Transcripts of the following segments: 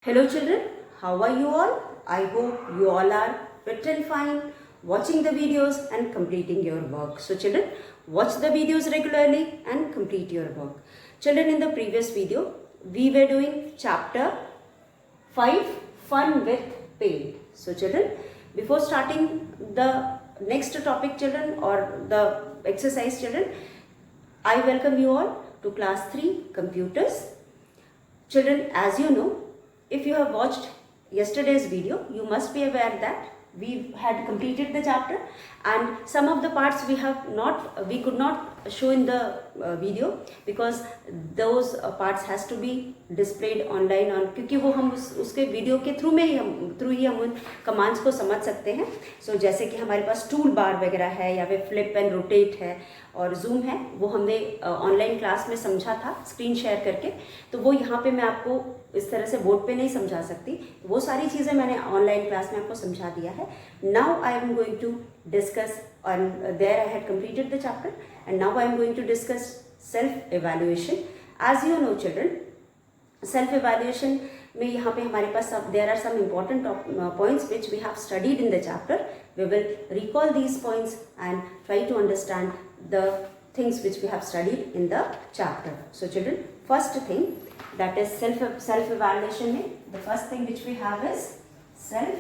Hello children, how are you all? I hope you all are fit and fine, watching the videos and completing your work. So children, watch the videos regularly and complete your work. Children, in the previous video, we were doing chapter 5, Fun with Paint. So children, before starting the next topic children or the exercise children, I welcome you all to class 3 computers. Children, as you know, if you have watched yesterday's video, you must be aware that we had completed the chapter and some of the parts we could not show in the video because those parts has to be displayed online on क्योंकि वो हम उसके video के through ही हम उन commands को समझ सकते हैं. सो जैसे कि हमारे पास टूल बार वगैरह है या फिर फ्लिप एंड रोटेट है और जूम है, वो हमने ऑनलाइन क्लास में समझा था स्क्रीन शेयर करके. तो वो यहाँ पे मैं आपको इस तरह से बोर्ड पे नहीं समझा सकती. वो सारी चीज़ें मैंने ऑनलाइन क्लास में आपको समझा दिया है. Now I am going to discuss on there I had completed the chapter and now I am going to discuss self evaluation. As you know children, self evaluation में यहाँ पे हमारे पास there are some important points which we have studied in the chapter. We will recall these points and try to understand the things which we have studied in the chapter. So children, first thing that is self evaluation में the first thing which we have is self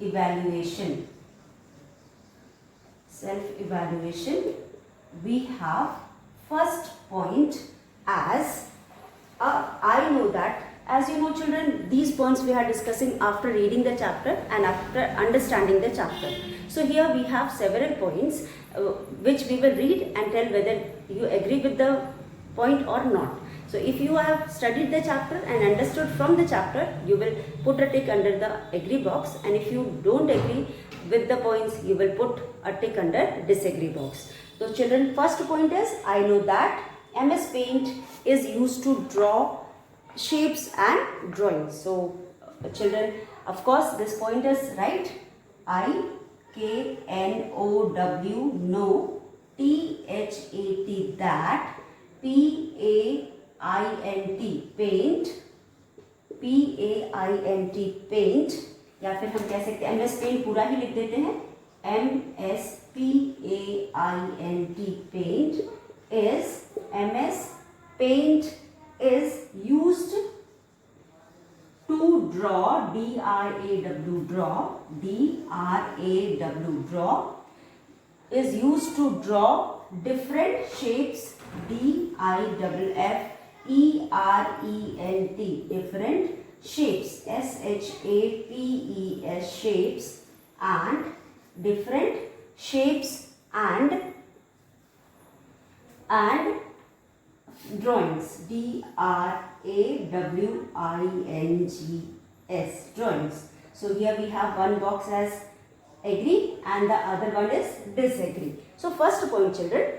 evaluation. Self-evaluation, we have first point as I know that, as you know children, these points we are discussing after reading the chapter and after understanding the chapter. So here we have several points which we will read and tell whether you agree with the point or not. So if you have studied the chapter and understood from the chapter, you will put a tick under the agree box, and if you don't agree with the points, you will put a tick under disagree box. So children, first point is I know that MS Paint is used to draw shapes and drawings. So children, of course this point is right. I-K-N-O-W, no, T-H-A-T, that, P-A-I-N-T, paint, P-A-I-N-T, paint, या फिर हम कह सकते हैं MS paint पूरा ही लिख देते हैं, MSPAINT, paint is MS paint is used to draw, D-R-A-W, draw is used to draw different shapes, D-I-F-F-E-R-E-N-T, different shapes, S-H-A-P-E-S, shapes, and different shapes and drawings, D-R-A-W-I-N-G-S, drawings. So here we have one box as agree and the other one is disagree. So first point children,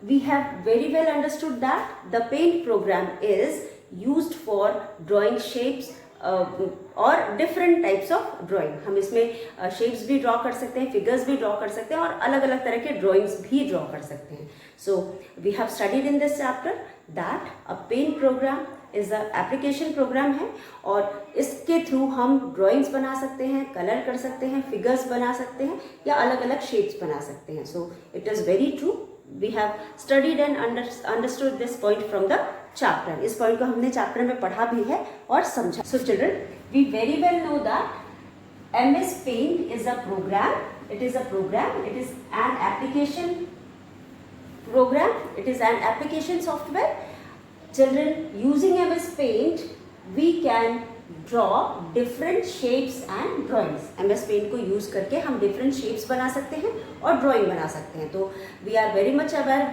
we have very well understood that the paint program is used for drawing shapes और different types of drawing. हम इसमें shapes भी draw कर सकते हैं, figures भी draw कर सकते हैं और अलग अलग तरह के ड्राइंग्स भी ड्रॉ कर सकते हैं. So we have studied in this chapter that a paint program is a application program है और इसके थ्रू हम ड्राइंग्स बना सकते हैं, कलर कर सकते हैं, फिगर्स बना सकते हैं या अलग अलग शेप्स बना सकते हैं. So it is very true. We have studied and understood this point from the chapter. इस पॉइंट को हमने चैप्टर में पढ़ा भी है और समझा. So children, we very well know that MS Paint is a program. It is a program. It is an application program. It is an application software. Children, using MS Paint, we can draw different shapes and drawings. MS Paint को use करके हम different shapes बना सकते हैं और drawing बना सकते हैं. तो we are very much aware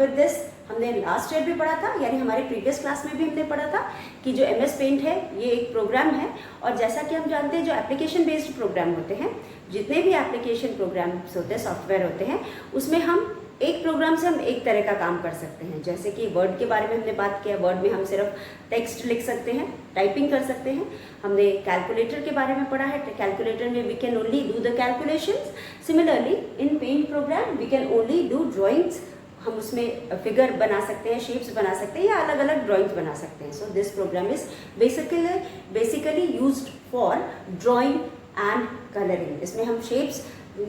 with this. हमने लास्ट ईयर भी पढ़ा था, यानी हमारे प्रीवियस क्लास में भी हमने पढ़ा था कि जो MS पेंट है ये एक प्रोग्राम है और जैसा कि हम जानते हैं जो एप्लीकेशन बेस्ड प्रोग्राम होते हैं, जितने भी एप्लीकेशन प्रोग्राम्स होते हैं, सॉफ्टवेयर होते हैं, उसमें हम एक प्रोग्राम से हम एक तरह का काम कर सकते हैं. जैसे कि वर्ड के बारे में हमने बात किया, वर्ड में हम सिर्फ टेक्स्ट लिख सकते हैं, टाइपिंग कर सकते हैं. हमने कैलकुलेटर के बारे में पढ़ा है, कैलकुलेटर में we can only do the calculations. Similarly in paint program we can only do drawings. हम उसमें फिगर बना सकते हैं, शेप्स बना सकते हैं या अलग अलग ड्राइंग्स बना सकते हैं. So this program is basically used for drawing and colouring. इसमें हम शेप्स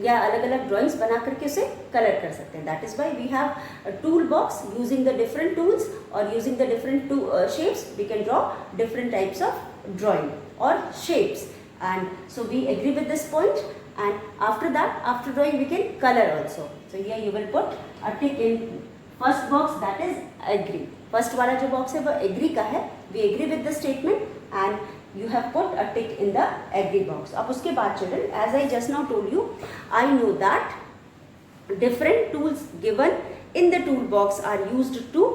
या अलग अलग ड्राइंग्स बना करके उसे कलर कर सकते हैं. That is why we have tool box. Using the different tools और using the different shapes we can draw different types of drawing और shapes. And so we agree with this point, and after that, after drawing, we can color also. So here you will put a tick in first box, that is agree. First वाला जो box है वो agree का है. We agree with the statement and you have put a tick in the agree box. अब उसके बाद children, as I just now told you, I know that different tools given in the tool box are used to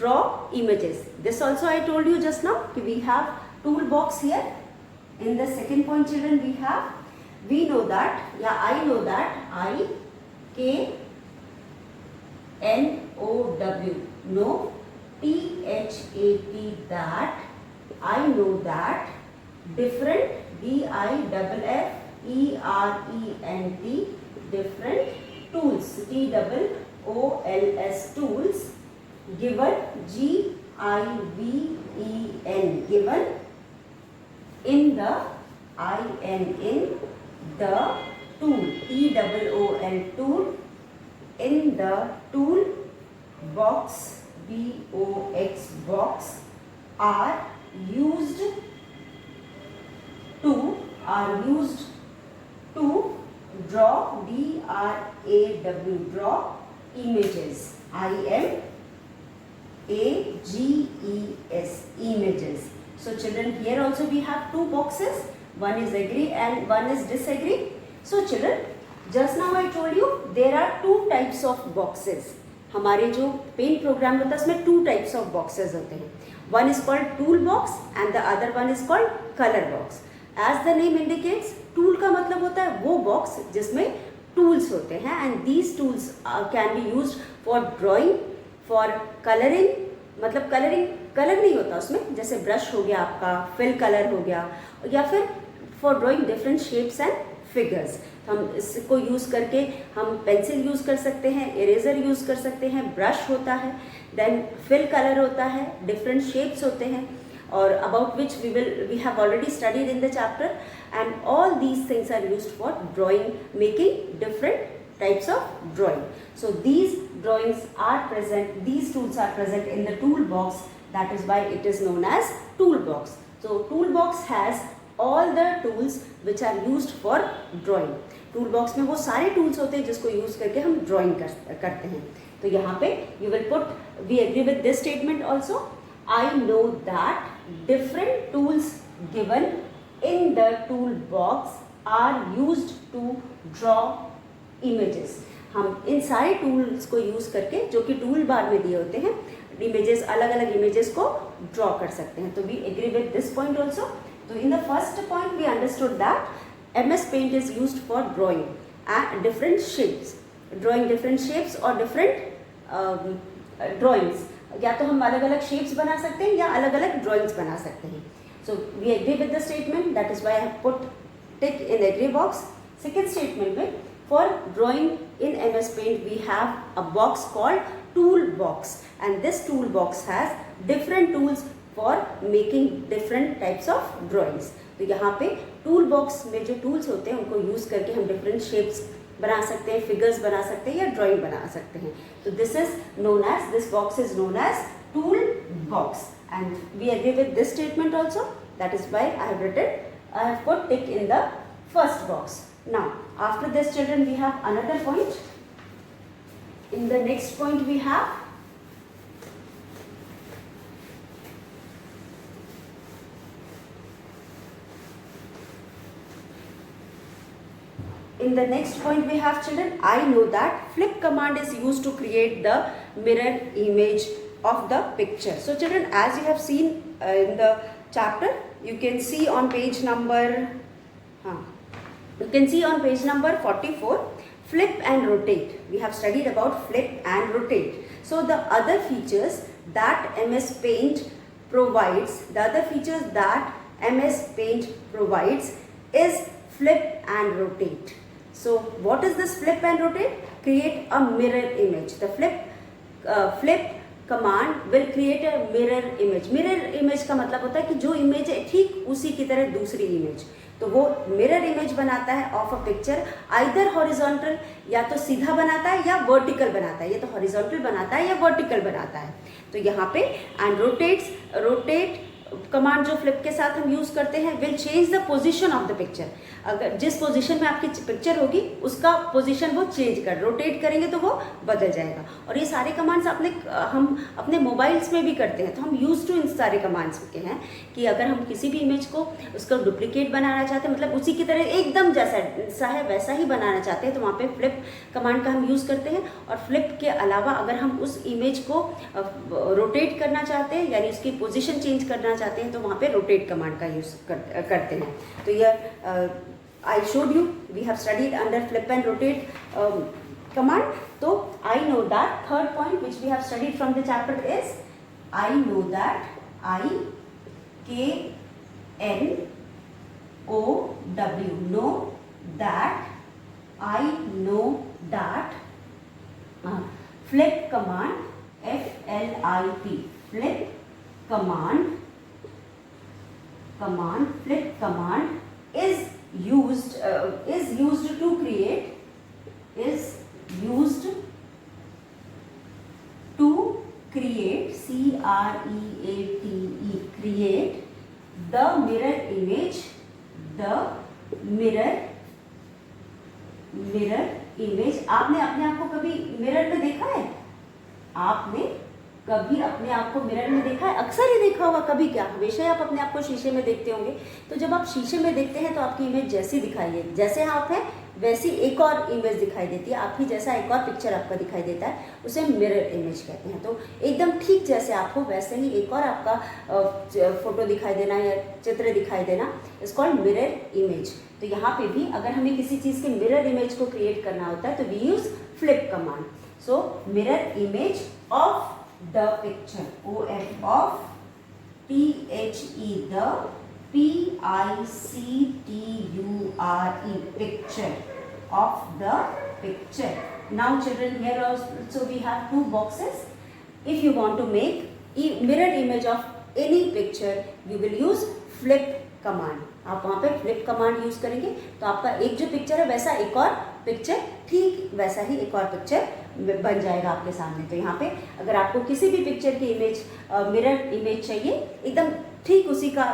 draw images. This also I told you just now. We have tool box here. In the second point children we know that, I know that, I-K-N-O-W, no, T-H-A-T, that, I know that, different, D-I-F-F-E-R-E-N-T, different tools, T-O-O-L-S, tools, given, G-I-V-E-N, given, in the tool, T-O-O-L, tool, in the tool box, B-O-X, box, are used to draw, D-R-A-W, draw images, I-M-A-G-E-S, images. So children, here also we have two boxes. One is agree and one is disagree. So children, just now I told you there are two types of boxes. हमारे जो paint programme होता है उसमें two types of boxes होते हैं. One is called tool box and the other one is called color box. As the name indicates, tool का मतलब होता है वो box जिसमें tools होते हैं and these tools can be used for drawing, for coloring. मतलब कलर नहीं होता उसमें, जैसे ब्रश हो गया आपका, फिल कलर हो गया, या फिर for drawing different shapes and figures. हम इसको यूज़ करके हम पेंसिल यूज़ कर सकते हैं, इरेजर यूज़ कर सकते हैं, ब्रश होता है, देन फिल कलर होता है, डिफरेंट शेप्स होते हैं, और about which we have already studied in the chapter. And all these things are used for drawing, making different types of drawing. So these drawings are present, these tools are present in the tool box. That is why it is known as tool box. So tool box has all the tools which are used for drawing. Tool box में वो सारे tools होते हैं जिसको use करके हम drawing करते हैं. तो यहाँ पे you will put, we agree with this statement also. I know that different tools given in the tool box are used to draw images. हम इन सारे टूल्स को यूज़ करके, जो कि टूल बार में दिए होते हैं, इमेजेस, अलग अलग इमेजेस को ड्रॉ कर सकते हैं. तो we agree with this point also. तो in the first point we understood that MS paint is used for drawing different shapes, drawing different shapes और डिफरेंट ड्रॉइंग्स. या तो हम अलग अलग शेप्स बना सकते हैं या अलग अलग ड्रॉइंग्स बना सकते हैं. So we agree with the statement. That is why I have put tick in agree box. Second statement में, for drawing in MS Paint we have a box called tool box, and this tool box has different tools for making different types of drawings. तो यहाँ पे tool box में जो tools होते हैं उनको use करके हम different shapes बना सकते हैं, figures बना सकते हैं या drawing बना सकते हैं. तो this box is known as tool box, and we agree with this statement also. That is why I have put tick in the first box. Now, after this children, we have another point. In the next point we have children, I know that flip command is used to create the mirror image of the picture. So children, as you have seen in the chapter, you can see on page number 44, flip and rotate. We have studied about flip and rotate. So the other features that MS Paint provides, is flip and rotate. So what is this flip and rotate? Create a mirror image. The flip flip command will create a mirror image. Mirror image का मतलब होता है कि जो image है ठीक उसी की तरह दूसरी इमेज, तो वो मिरर इमेज बनाता है of a picture, either horizontal, या तो सीधा बनाता है या वर्टिकल बनाता है, या तो हॉरिजॉन्टल बनाता है या वर्टिकल बनाता है। तो यहाँ पे एंड रोटेट कमांड जो फ्लिप के साथ हम यूज करते हैं will change the position of the picture. अगर जिस पोजीशन में आपकी पिक्चर होगी उसका पोजीशन वो चेंज कर, रोटेट करेंगे तो वो बदल जाएगा। और ये सारे कमांड्स हम अपने मोबाइल्स में भी करते हैं, तो हम यूज टू इन सारे कमांड्स के हैं कि अगर हम किसी भी इमेज को उसका डुप्लीकेट बनाना चाहते हैं, मतलब उसी की तरह एकदम जैसा है वैसा ही बनाना चाहते हैं, तो वहाँ पे फ्लिप कमांड का हम यूज़ करते हैं। और फ्लिप के अलावा अगर हम उस इमेज को रोटेट करना चाहते हैं, यानी उसकी पोजीशन चेंज करना चाहते हैं, तो वहाँ पे रोटेट कमांड का यूज़ करते हैं। तो यह I showed you, we have studied under flip and rotate command. So I know that third point which we have studied from the chapter is I know that know that I know that flip command FLIP flip command is used to create create the mirror image आपने अपने आप को कभी mirror में देखा है? आपने कभी अपने आप को मिरर में देखा है? अक्सर ही देखा होगा, कभी क्या हमेशा ही आप अपने आप को शीशे में देखते होंगे। तो जब आप शीशे में देखते हैं तो आपकी इमेज जैसी दिखाई है, जैसे आप हैं वैसी एक और इमेज दिखाई देती है, आपकी जैसा एक और पिक्चर आपका दिखाई देता है, उसे मिरर इमेज कहते हैं। तो एकदम ठीक जैसे आप हो वैसे ही एक और आपका फोटो दिखाई देना या चित्र दिखाई देना इज कॉल्ड मिरर इमेज। तो यहाँ पे भी अगर हमें किसी चीज़ के मिरर इमेज को क्रिएट करना होता है तो we use flip command. So mirror image of the picture, of THE, the PICTURE, picture, of the picture. Now children, here also we have two boxes. If you want to make mirror image of any picture, you will use flip command. आप वहाँ पे flip command use करेंगे तो आपका एक जो picture है वैसा एक और पिक्चर ठीक वैसा ही एक और पिक्चर बन जाएगा आपके सामने। तो यहाँ पे अगर आपको किसी भी पिक्चर की इमेज मिरर इमेज चाहिए, एकदम ठीक उसी का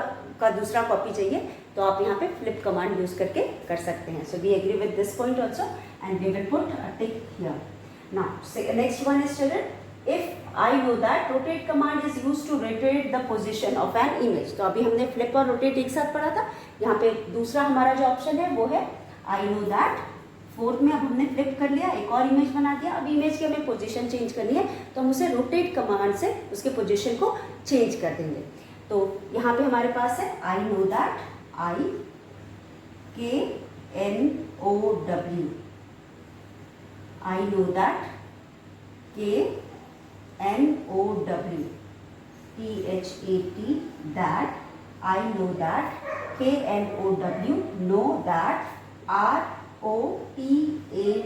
दूसरा कॉपी चाहिए, तो आप यहाँ पे फ्लिप कमांड यूज करके कर सकते हैं। So we agree with this point also and we will put a tick here. Now next one is children, if I know that rotate command is use to rotate the position of an image. तो अभी हमने flip और rotate एक साथ पढ़ा था, यहाँ पे दूसरा हमारा जो ऑप्शन है वो है आई नो दैट। फोर्थ में अब हमने फ्लिप कर लिया, एक और इमेज बना दिया, अब इमेज की हमें पोजीशन चेंज करनी है तो हम उसे रोटेट कमांड से उसके पोजीशन को चेंज कर देंगे। तो यहाँ पे हमारे पास है आई know that, IKNOW, I know that KNOW, THAT, that, I know that, KNOW, know that, ROTATE,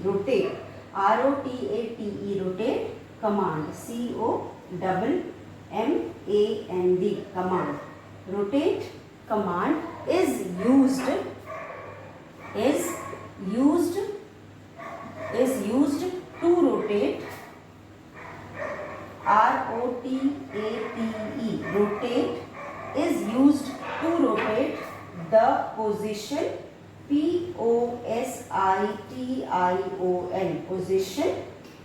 rotate, ROTATE, rotate, command, COMMAND, command. Rotate command is used to rotate, ROTATE, rotate is used to rotate the position, POSITION, position,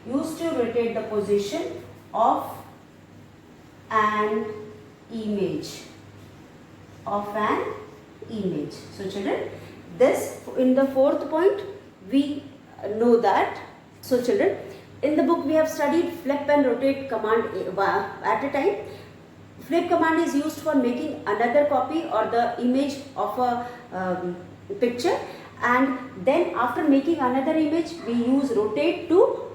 used to rotate the position of an image, So children, this in the fourth point we know that. So children, in the book we have studied flip and rotate command at a time. Flip command is used for making another copy or the image of a picture, and then after making another image we use rotate to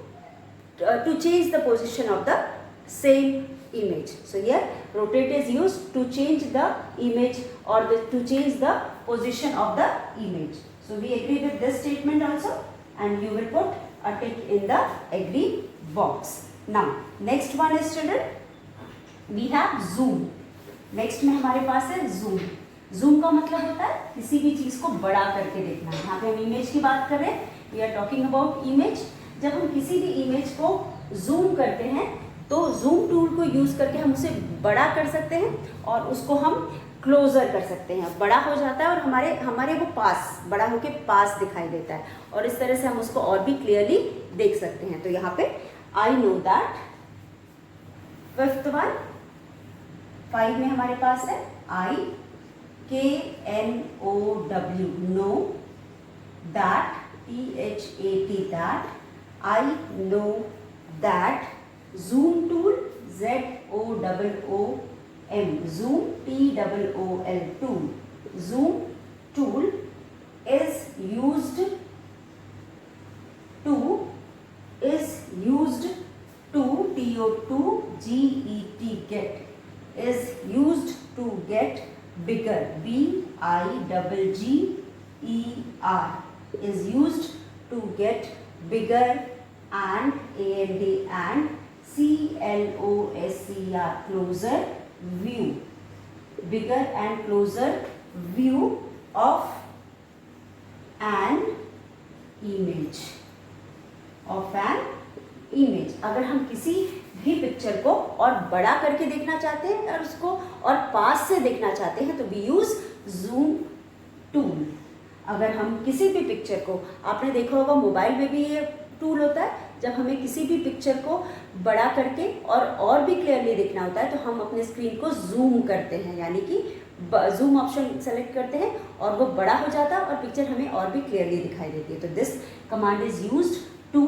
change the position of the same image. So here rotate is used to change the image or to change the position of the image. So we agree with this statement also, and you will put a tick in the agree box. Now next one is children, we have zoom. Next में हमारे पास है zoom. Zoom का मतलब होता है किसी भी चीज को बड़ा करके देखना. यहाँ पे हम इमेज की बात कर रहे हैं, we are talking about image. जब हम किसी भी इमेज को जूम करते हैं तो जूम टूल को यूज करके हम उसे बड़ा कर सकते हैं और उसको हम क्लोजर कर सकते हैं. बड़ा हो जाता है और हमारे वो पास बड़ा होके पास दिखाई देता है और इस तरह से हम उसको और भी क्लियरली देख सकते हैं. तो यहाँ पे I know that. Fifth one, 5 में हमारे पास है IKNOW, no. That, THAT, that. I know that. Zoom tool, ZOOM, zoom, TOOL, tool. Zoom tool is used to get, is used to get bigger, BIGGER, is used to get bigger, and and CLOSER, closer view, bigger and closer view of an image, अगर हम किसी भी picture को और बड़ा करके देखना चाहते हैं और उसको और पास से देखना चाहते हैं तो वी यूज जूम टूल. अगर हम किसी भी पिक्चर को, आपने देखा होगा मोबाइल में भी ये टूल होता है, जब हमें किसी भी पिक्चर को बड़ा करके और भी क्लियरली देखना होता है तो हम अपने स्क्रीन को जूम करते हैं, यानी कि जूम ऑप्शन सेलेक्ट करते हैं और वो बड़ा हो जाता है और पिक्चर हमें और भी क्लियरली दिखाई देती है. तो this command is used to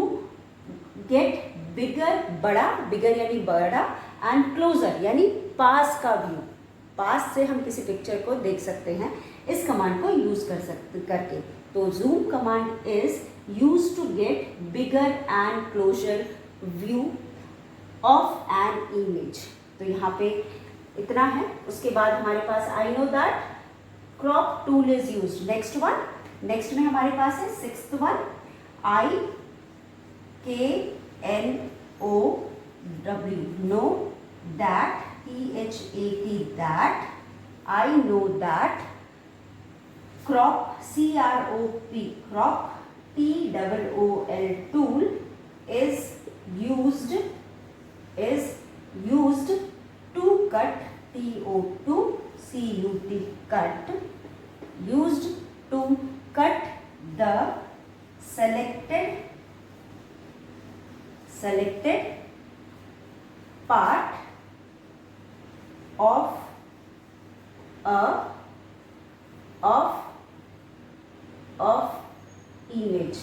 get bigger, बड़ा, बिगर यानी बड़ा, एंड क्लोजर यानी पास का व्यू, पास से हम किसी पिक्चर को देख सकते हैं इस कमांड को यूज करके. तो zoom command is use to get bigger and closer view of an image. तो यहाँ पे इतना है. उसके बाद हमारे पास I know that crop tool is use. Next one, next में हमारे पास है sixth one, IKNOW, no. That, THAT, that. I know that. crop, CROP, crop, TOOL, tool is used to cut, TOCUT, cut, used to cut the selected part of image,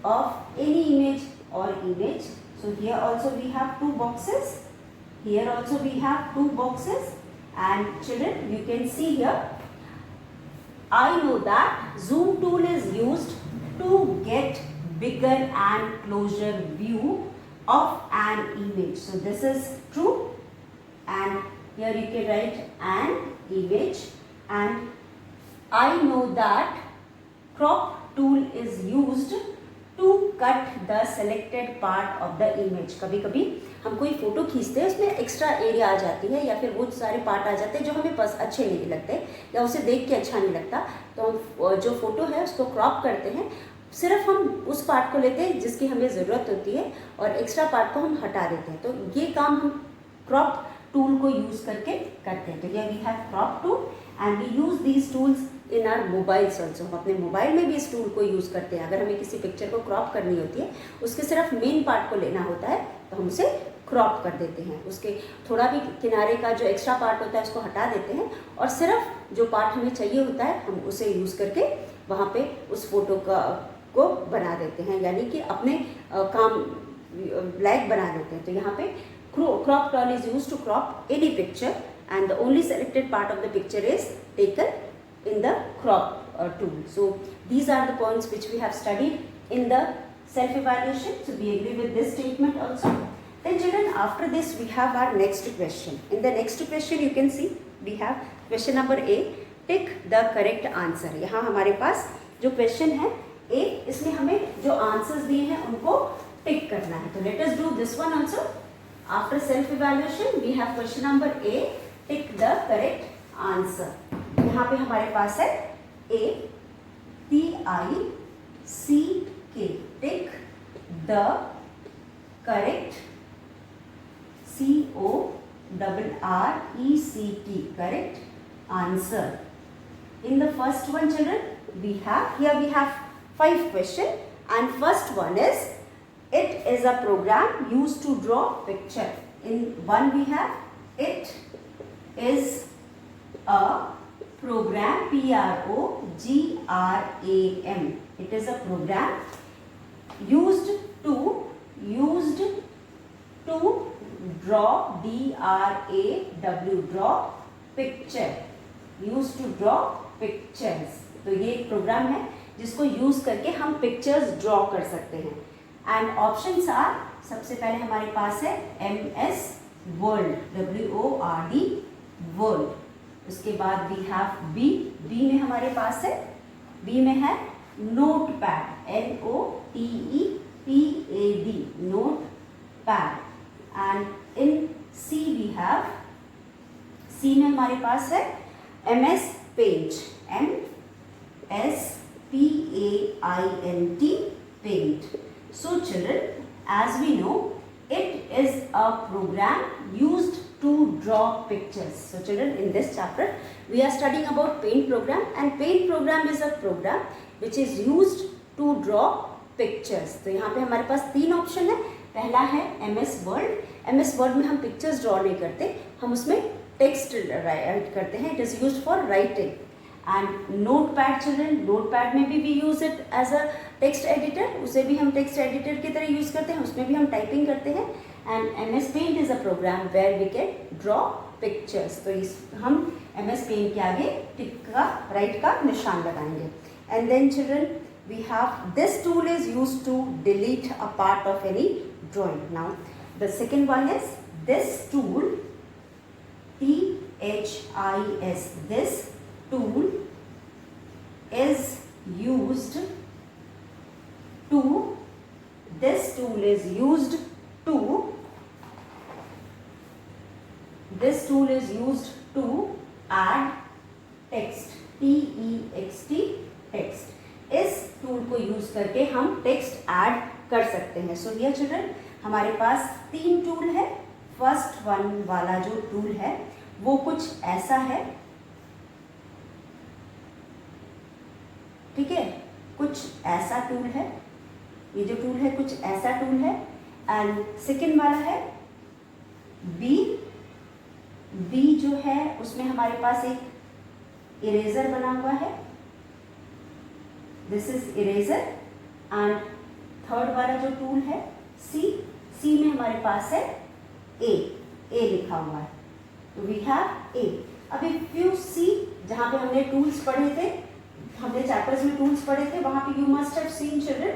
of any image or image. So here also we have two boxes, here also we have two boxes, and children you can see here, I know that zoom tool is used to get bigger and closer view of an image. So this is true, and here you can write an image, and I know that crop tool is used to cut the selected part of the image. कभी कभी हम कोई photo खींचते हैं उसमें extra area आ जाती है या फिर वो सारे पार्ट आ जाते हैं जो हमें अच्छे नहीं लगते या उसे देख के अच्छा नहीं लगता, तो हम जो फोटो है उसको क्रॉप करते हैं. सिर्फ हम उस पार्ट को लेते हैं जिसकी हमें ज़रूरत होती है और एक्स्ट्रा पार्ट को हम हटा देते हैं. तो ये काम हम क्रॉप टूल को यूज़ करके करते हैं. तो ये we have crop tool and we use these tools in our mobiles also. हम अपने मोबाइल में भी इस टूल को यूज़ करते हैं. अगर हमें किसी पिक्चर को क्रॉप करनी होती है, उसके सिर्फ मेन पार्ट को लेना होता है तो हम उसे क्रॉप कर देते हैं. उसके थोड़ा भी किनारे का जो एक्स्ट्रा पार्ट होता है उसको हटा देते हैं और सिर्फ जो पार्ट हमें चाहिए होता है हम उसे यूज़ करके वहाँ पे उस फोटो को बना देते हैं, यानी कि अपने काम लायक बना देते हैं. तो यहाँ पे crop tool is used to crop any picture and the only selected part of the picture is taken in the crop tool. So these are the points which we have studied in the self-evaluation. So we agree with this statement also. Then children, after this we have our next question. In the next question you can see we have question number A, pick the correct answer. यहाँ हमारे पास जो question है A, इसमें हमें जो answers दिए हैं उनको टिक करना है. तो let us do this one also. After self evaluation we have question number A, tick the correct answer. यहाँ पे हमारे पास है ATICK, tick the correct CORRECT, correct answer. In the first one, children, we have 5 questions, and first one is, it is a program used to draw picture. In one we have, it is a program, PROGRAM. It is a program used to draw, DRAW, draw picture, used to draw pictures. तो ये एक programme है जिसको use करके हम pictures draw कर सकते हैं. एंड ऑप्शंस आर, सबसे पहले हमारे पास है MS वर्ल्ड, WORD वर्ल्ड. उसके बाद वी हैव बी में हमारे पास है, बी में है notepad, NOTEPAD, notepad. And in C we have, C में हमारे पास है MS paint, MSPAINT, paint. So children, as we know, it is a program used to draw pictures. So children, in this chapter we are studying about paint program, and paint program is a program which is used to draw pictures. तो यहाँ पे हमारे पास 3 option है. पहला है MS word. MS word में हम pictures draw नहीं करते, हम उसमें टेक्स्ट राइट करते हैं. It is used for writing. And notepad, children, notepad में भी we use it as a text editor, उसे भी हम टेक्स्ट एडिटर की तरह यूज करते हैं, उसमें भी हम टाइपिंग करते हैं. And MS paint is a program where we can draw pictures. तो हम MS पेंट के आगे टिक का, राइट का निशान लगाएंगे. And then children, we have this tool is used to delete a part of any drawing. Now the second one is this tool, THIS, this tool is used to, this tool is used to, this tool is used to add text, TEXT, text. इस tool को use करके हम text add कर सकते हैं. So here children, हमारे पास 3 tool है. First one वाला जो टूल है वो कुछ ऐसा है, ठीक है, कुछ ऐसा टूल है. ये जो टूल है कुछ ऐसा टूल है. एंड सेकेंड वाला है बी जो है उसमें हमारे पास एक इरेजर बना हुआ है. This is eraser. And third वाला जो टूल है सी में हमारे पास है ए लिखा हुआ है. तो वी हैव ए. अब इफ यू सी, जहाँ पे हमने टूल्स पढ़े थे, हमने चैप्टर्स में टूल्स पढ़े थे, वहाँ पे you must have seen children,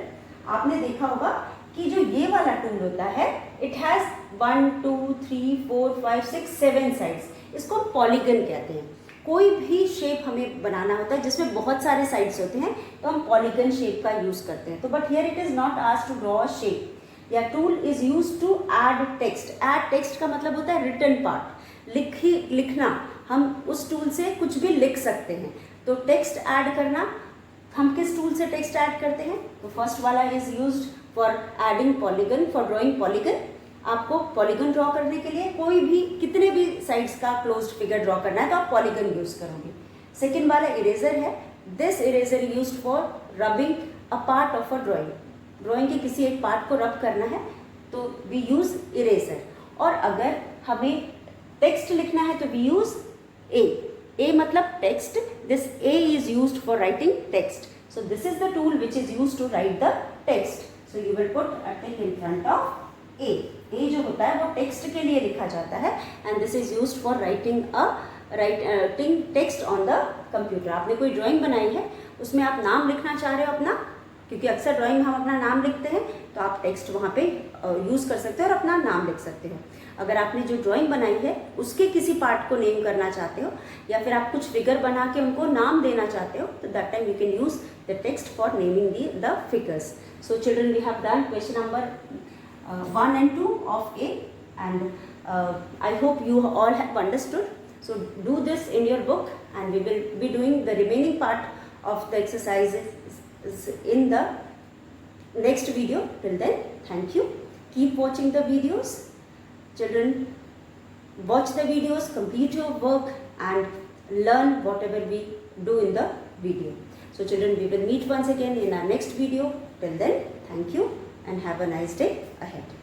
आपने देखा होगा कि जो ये वाला टूल होता है, इट हैज 1 2 3 4 5 6 7 साइड्स. इसको पॉलीगन कहते हैं. कोई भी शेप हमें बनाना होता है जिसमें बहुत सारे साइड्स होते हैं, तो हम पॉलीगन शेप का यूज करते हैं. तो but here it is not asked to draw a shape. या tool is use to add text. Add text का मतलब होता है रिटन पार्ट, लिखना. हम उस टूल से कुछ भी लिख सकते हैं. तो टेक्स्ट ऐड करना, हम किस टूल से टेक्स्ट ऐड करते हैं? तो फर्स्ट वाला is used for adding polygon, for drawing polygon. आपको पॉलीगन ड्रॉ करने के लिए कोई भी कितने भी साइड्स का क्लोज्ड फिगर ड्रॉ करना है तो आप पॉलीगन यूज करोगे. सेकेंड वाला इरेजर है. This eraser used for rubbing a part of a drawing. Drawing के किसी एक पार्ट को रब करना है तो वी यूज इरेजर. और अगर हमें टेक्स्ट लिखना है तो वी यूज ए मतलब text. This A is used for writing text. So this is the tool which is used to write the text. So you will put a tick in front of A जो होता है वो text के लिए लिखा जाता है. And this is used for writing text on the computer. आपने कोई ड्राइंग बनाई है, उसमें आप नाम लिखना चाह रहे हो अपना, क्योंकि अक्सर ड्राइंग में हम अपना नाम लिखते हैं, तो आप टेक्स्ट वहाँ पे यूज़ कर सकते हो और अपना नाम लिख सकते हो। अगर आपने जो ड्राइंग बनाई है उसके किसी पार्ट को नेम करना चाहते हो या फिर आप कुछ फिगर बना के उनको नाम देना चाहते हो, तो that time you can use the text for naming the figures. So children, we have done question number 1 and 2 of A, and I hope you all have understood. So do this in your book, and we will be doing the remaining part of the exercises in the next video. Till then, thank you. Keep watching the videos. Children, watch the videos, complete your work and learn whatever we do in the video. So children, we will meet once again in our next video. Till then, thank you and have a nice day ahead.